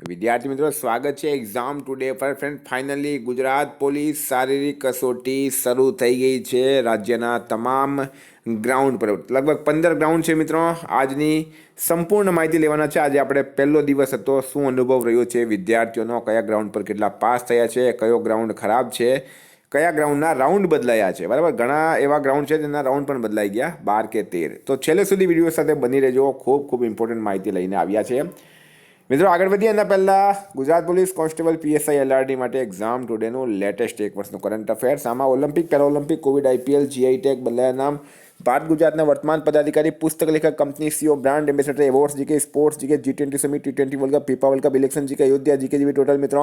વિદ્યાર્થી મિત્રો, સ્વાગત છે એક્ઝામ ટુડે પર. ફ્રેન્ડ, ફાઇનલી ગુજરાત પોલીસ શારીરિક કસોટી શરૂ થઈ ગઈ છે રાજ્યના તમામ ગ્રાઉન્ડ પર. લગભગ 15 ગ્રાઉન્ડ છે મિત્રો. આજની સંપૂર્ણ માહિતી લેવાના છે. આજે આપણે પહેલો દિવસ હતો, શું અનુભવ રહ્યો છે વિદ્યાર્થીઓનો, કયા ગ્રાઉન્ડ પર કેટલા પાસ થયા છે, કયો ગ્રાઉન્ડ ખરાબ છે, કયા ગ્રાઉન્ડના રાઉન્ડ બદલાયા છે. બરાબર, ઘણા એવા ગ્રાઉન્ડ છે જેના રાઉન્ડ પણ બદલાઈ ગયા, 12 કે 13. તો છેલ્લે સુધી વિડીયો સાથે બની રહેજો. ખૂબ ખૂબ ઇમ્પોર્ટન્ટ માહિતી લઈને આવ્યા છે મિત્રો. આગળ વધીએ એના પહેલાં Gujarat police constable PSI LRD માટે એક્ઝામ ટુડેનું લેટેસ્ટ 1 વર્ષનું કરંટ અફેર્સ. આમાં Olympic, Paralympic, Covid, IPL, GI tag બદલાયા નામ, ભારત ગુજરાતના વર્તમાન પદાધિકારી, પુસ્તક લેખક, company CEO, brand ambassador, awards GK, sports GK, G20 summit, T20 world cup, FIFA world cup, election GK, Ayodhya GK જેવી ટોટલ મિત્રો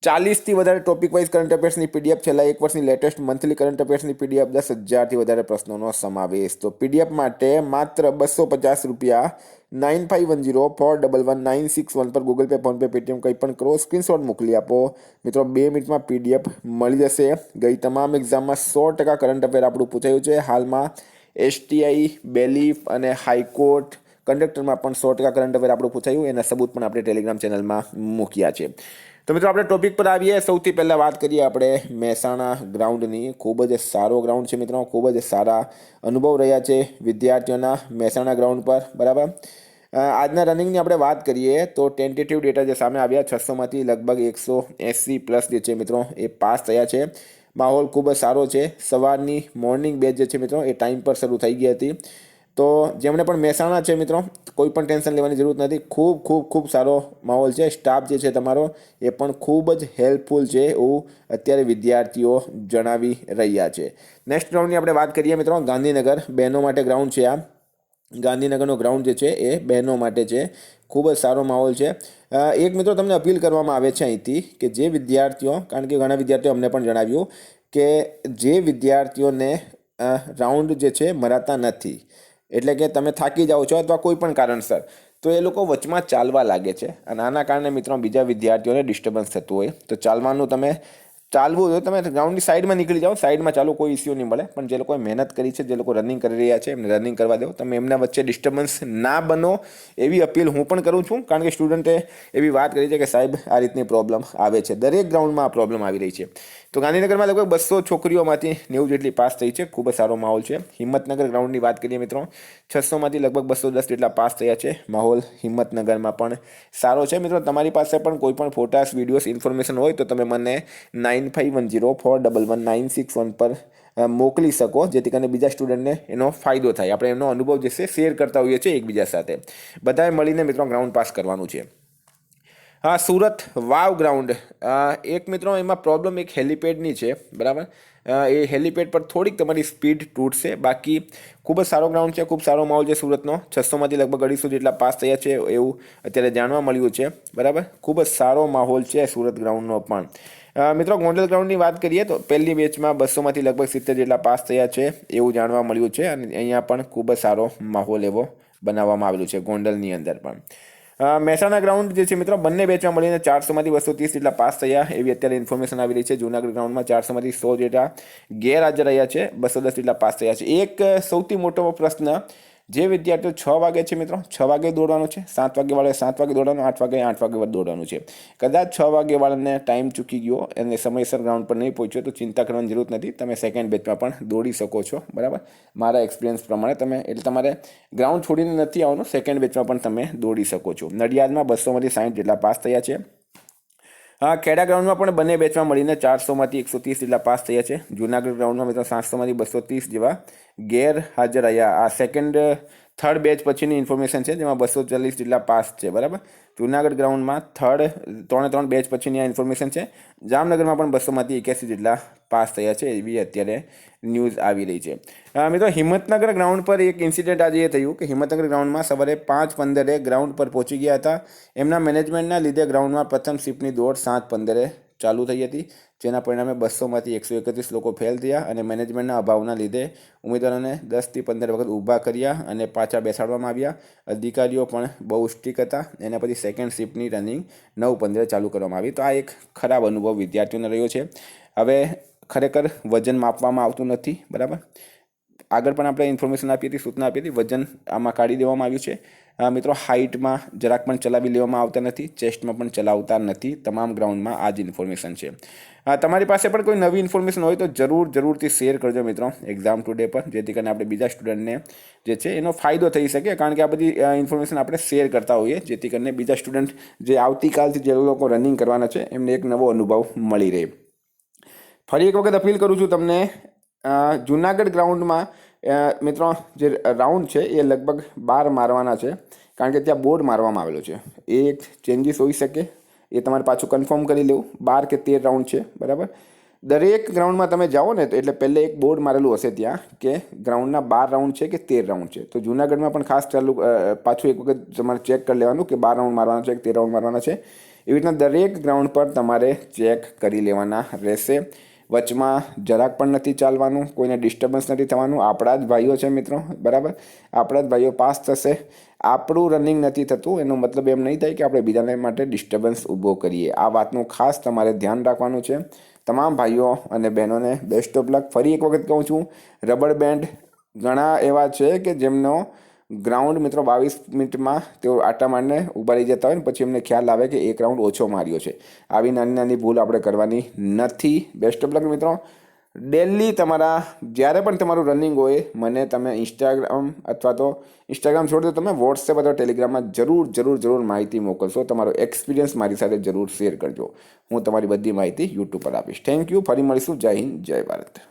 40થી વધારે ટોપિક વાઇઝ કરંટ અફેર્સની PDF, છેલ્લા 1 વર્ષની લેટેસ્ટ મંથલી કરંટ અફેર્સની PDF, 10,000થી વધારે પ્રશ્નોનો સમાવેશ. તો PDF માટે માત્ર 250 રૂપિયા 9510411961 પર ગૂગલ પે, ફોનપે, પેટીએમ કંઈ પણ કરો, સ્ક્રીનશોટ મોકલી આપો મિત્રો. 2 મિનિટમાં PDF મળી જશે. ગઈ તમામ એક્ઝામમાં 100% કરંટ અફેર આપણું પૂછાયું છે. હાલમાં STI, બેલીફ અને હાઈકોર્ટ કંડક્ટરમાં પણ 100% કરંટ અફેર આપણું પૂછાયું. એના સબૂત પણ આપણે ટેલિગ્રામ ચેનલમાં મૂક્યા છે. તો મિત્રો, આપણે ટોપિક પર આવીએ. સૌથી પહેલાં વાત કરીએ આપણે મહેસાણા ગ્રાઉન્ડની. ખૂબ જ સારો ગ્રાઉન્ડ છે મિત્રો. ખૂબ જ સારા અનુભવ રહ્યા છે વિદ્યાર્થીઓના મહેસાણા ગ્રાઉન્ડ પર. બરાબર, આજના રનિંગની આપણે વાત કરીએ તો ટેન્ટેટિવ ડેટા જે સામે આવ્યા, 600માંથી લગભગ 180+ જે છે મિત્રો એ પાસ થયા છે. માહોલ ખૂબ જ સારો છે. સવારની મોર્નિંગ બેચ જે છે મિત્રો એ ટાઈમ પર શરૂ થઈ ગઈ હતી. તો જેમણે પણ મહેસાણા છે મિત્રો, કોઈ પણ ટેન્શન લેવાની જરૂર નથી. ખૂબ સારો માહોલ છે. સ્ટાફ જે છે તમારો એ પણ ખૂબ જ હેલ્પફુલ છે એવું અત્યારે વિદ્યાર્થીઓ જણાવી રહ્યા છે. નેક્સ્ટ ગ્રાઉન્ડની આપણે વાત કરીએ મિત્રો. ગાંધીનગર બહેનો માટે ગ્રાઉન્ડ છે. આ ગાંધીનગરનો ગ્રાઉન્ડ જે છે એ બહેનો માટે છે. ખૂબ જ સારો માહોલ છે. એક મિત્રો તમને અપીલ કરવામાં આવે છે અહીંથી કે જે વિદ્યાર્થીઓ, કારણ કે ઘણા વિદ્યાર્થીઓ અમને પણ જણાવ્યું કે જે વિદ્યાર્થીઓને રાઉન્ડ જે છે મરાતા નથી, એટલે કે તમે થાકી જાઓ છો અથવા કોઈ પણ કારણસર, તો એ લોકો વચમાં ચાલવા લાગે છે અને આના કારણે મિત્રો બીજા વિદ્યાર્થીઓને ડિસ્ટર્બન્સ થતું હોય. તો ચાલવું હોય તમે ગ્રાઉન્ડની સાઈડમાં નીકળી જાઓ, સાઈડમાં ચાલો, કોઈ ઇસ્યુ નહીં મળે. પણ જે લોકોએ મહેનત કરી છે, જે લોકો રનિંગ કરી રહ્યા છે, એમને રનિંગ કરવા દો. તમે એમના વચ્ચે ડિસ્ટર્બન્સ ના બનો એવી અપીલ હું પણ કરું છું. કારણ કે સ્ટુડન્ટે એવી વાત કરી છે કે સાહેબ આ રીતની પ્રોબ્લેમ આવે છે, દરેક ગ્રાઉન્ડમાં આ પ્રોબ્લેમ આવી રહી છે. તો ગાંધીનગરમાં લગભગ 200 છોકરીઓમાંથી 90 જેટલી પાસ થઈ છે. ખૂબ જ સારો માહોલ છે. હિંમતનગર ગ્રાઉન્ડની વાત કરીએ મિત્રો, 600માંથી લગભગ 210 જેટલા પાસ થયા છે. માહોલ હિંમતનગરમાં પણ સારો છે મિત્રો. તમારી પાસે પણ કોઈ પણ ફોટાસ, વિડીયોઝ, ઇન્ફોર્મેશન હોય તો તમે મને 9510411961 પર મોકલી શકો, જેથી કરીને બીજા સ્ટુડન્ટને એનો ફાયદો થાય. આપણે એમનો અનુભવ જે છે શેર કરતા હોઈએ છીએ એકબીજા સાથે. બધાએ મળીને મિત્રો ગ્રાઉન્ડ પાસ કરવાનું છે. હા, સુરત વાવ ગ્રાઉન્ડ. એક મિત્રો એમાં પ્રોબ્લેમ એક હેલિપેડની છે. બરાબર, એ હેલિપેડ પર થોડીક તમારી સ્પીડ તૂટશે. બાકી ખૂબ જ સારો ગ્રાઉન્ડ છે. ખૂબ સારો માહોલ છે સુરતનો. 600માંથી લગભગ 250 જેટલા પાસ થયા છે એવું અત્યારે જાણવા મળ્યું છે. બરાબર, ખૂબ જ સારો માહોલ છે સુરત ગ્રાઉન્ડનો પણ. મિત્રો, ગોંડલ ગ્રાઉન્ડની વાત કરીએ તો પહેલી બેચમાં 200માંથી લગભગ 70 જેટલા પાસ થયા છે એવું જાણવા મળ્યું છે. અને અહીંયા પણ ખૂબ જ સારો માહોલ એવો બનાવવામાં આવેલું છે ગોંડલની અંદર પણ. મહેસાણા ગ્રાઉન્ડ જે છે મિત્રો, બંને બેચમાં મળીને 400માંથી 230 જેટલા પાસ થયા એવી અત્યારે ઇન્ફોર્મેશન આવી રહી છે. જૂનાગઢ ગ્રાઉન્ડમાં 400માંથી 100 જેટલા ગેરહાજર રહ્યા છે. 210 જેટલા પાસ થયા છે. એક સૌથી મોટો પ્રશ્ન, જે વિદ્યાર્થીઓ 6 વાગે છે મિત્રો, 6 વાગે દોડવાનું છે, 7 વાગે વાળાએ 7 વાગે દોડવાનું, 8 વાગે દોડવાનું છે. કદાચ 6 વાગે વાળાને ટાઈમ ચૂકી ગયો અને સમયસર ગ્રાઉન્ડ પર નહીં પહોંચ્યો તો ચિંતા કરવાની જરૂર નથી. તમે સેકન્ડ બેચમાં પણ દોડી શકો છો. બરાબર, મારા એક્સપિરિયન્સ પ્રમાણે એટલે તમારે ગ્રાઉન્ડ છોડીને નથી આવવાનું, સેકન્ડ બેચમાં પણ તમે દોડી શકો છો. નડિયાદમાં 200માંથી 60 જેટલા પાસ થયા છે. હા, ખેડા ગ્રાઉન્ડમાં પણ બંને બેચમાં મળીને 400માંથી 130 જેટલા પાસ થયા છે. જૂનાગઢ ગ્રાઉન્ડમાં મિત્રો 700માંથી 230 જેવા ગેરહાજર રહ્યા. આ થર્ડ બેચ પછીની ઇન્ફોર્મેશન છે, જેમાં 240 જેટલા પાસ છે. બરાબર, જૂનાગઢ ગ્રાઉન્ડમાં ત્રણ બેચ પછીની આ ઇન્ફોર્મેશન છે. જામનગરમાં પણ 200માંથી 81 જેટલા પાસ થયા છે એવી અત્યારે ન્યૂઝ આવી રહી છે. મિત્રો, હિંમતનગર ગ્રાઉન્ડ પર એક ઇન્સિડન્ટ આજે એ થયું કે હિંમતનગર ગ્રાઉન્ડમાં સવારે 5:15 ગ્રાઉન્ડ પર પહોંચી ગયા હતા. એમના મેનેજમેન્ટના લીધે ગ્રાઉન્ડમાં પ્રથમ શિફ્ટની દોડ 7:15 ચાલુ થઈ હતી, જેના પરિણામે 200માંથી 131 લોકો ફેલ થયા અને મેનેજમેન્ટના અભાવના લીધે ઉમેદવારોને 10થી 15 વખત ઊભા કર્યા અને પાછા બેસાડવામાં આવ્યા. અધિકારીઓ પણ બહુ સ્ટ્રિક્ટ હતા. એના પછી સેકન્ડ શિફ્ટની રનિંગ 9:15 ચાલુ કરવામાં આવી. તો આ એક ખરાબ અનુભવ વિદ્યાર્થીઓને રહ્યો છે. હવે ખરેખર વજન માપવામાં આવતું નથી. બરાબર, આગળ પણ આપણે ઇન્ફોર્મેશન આપી હતી, સૂચના આપી હતી, વજન આમાં કાઢી દેવામાં આવ્યું છે. મિત્રો હાઇટમાં જરાક પણ ચલાવી લેવામાં આવતા નથી, ચેસ્ટમાં પણ ચલાવતા નથી. તમામ ગ્રાઉન્ડમાં આ જ ઇન્ફોર્મેશન છે. તમારી પાસે પણ કોઈ નવી ઇન્ફોર્મેશન હોય તો જરૂરથી શેર કરજો મિત્રો એક્ઝામ ટુડે પર, જેથી કરીને આપણે બીજા સ્ટુડન્ટને જે છે એનો ફાયદો થઈ શકે. કારણ કે આ બધી ઇન્ફોર્મેશન આપણે શેર કરતા હોઈએ, જેથી કરીને બીજા સ્ટુડન્ટ જે આવતીકાલથી જે લોકો રનિંગ કરવાના છે એમને એક નવો અનુભવ મળી રહે. ફરી એક વખત અપીલ કરું છું તમને, જુનાગઢ ગ્રાઉન્ડમાં મિત્રો જે રાઉન્ડ છે એ લગભગ 12 મારવાના છે, કારણ કે ત્યાં બોર્ડ મારવામાં આવેલો છે. એ એક ચેન્જીસ હોઈ શકે, એ તમારે પાછું કન્ફર્મ કરી લેવું. 12 કે 13 રાઉન્ડ છે, બરાબર. દરેક ગ્રાઉન્ડમાં તમે જાઓ ને તો એટલે પહેલે એક બોર્ડ મારેલું હશે ત્યાં કે ગ્રાઉન્ડના 12 રાઉન્ડ છે કે 13 રાઉન્ડ છે. તો જુનાગઢમાં પણ ખાસ પાછું એક વખત તમારે ચેક કરી લેવાનું કે 12 રાઉન્ડ મારવાના છે કે 13 રાઉન્ડ મારવાના છે. એવી રીતના દરેક ગ્રાઉન્ડ પર તમારે ચેક કરી લેવાના રહેશે. વચમાં જરાક પણ નથી ચાલવાનું, કોઈને ડિસ્ટર્બન્સ નથી થવાનું. આપણા જ ભાઈઓ છે મિત્રો, બરાબર. આપણા જ ભાઈઓ પાસ થશે. આપણું રનિંગ નથી થતું એનો મતલબ એમ નહીં થાય કે આપણે બીજાને માટે ડિસ્ટર્બન્સ ઊભો કરીએ. આ વાતનું ખાસ તમારે ધ્યાન રાખવાનું છે. તમામ ભાઈઓ અને બહેનોને બેસ્ટ ઓફ લક. ફરી એક વખત કહું છું, રબર બેન્ડ ઘણા એવા છે કે જેમનો ગ્રાઉન્ડ મિત્રો 22 મિનિટમાં તેઓ આટા મારને ઊભા રહી જતા હોય ને પછી એમને ખ્યાલ આવે કે એક રાઉન્ડ ઓછો માર્યો છે. આવી નાની ભૂલ આપણે કરવાની નથી. બેસ્ટ ઓફ લક મિત્રો. ડેલી તમારા જ્યારે પણ તમારું રનિંગ હોય મને તમે ઇન્સ્ટાગ્રામ અથવા તો ઇન્સ્ટાગ્રામ છોડી દો, તમે વોટ્સએપ અથવા ટેલિગ્રામમાં જરૂર માહિતી મોકલશો. તમારો એક્સપિરિયન્સ મારી સાથે જરૂર શેર કરજો. હું તમારી બધી માહિતી યુટ્યુબ પર આપીશ. Thank you. ફરી મળીશું. જય હિન્દ, જય ભારત.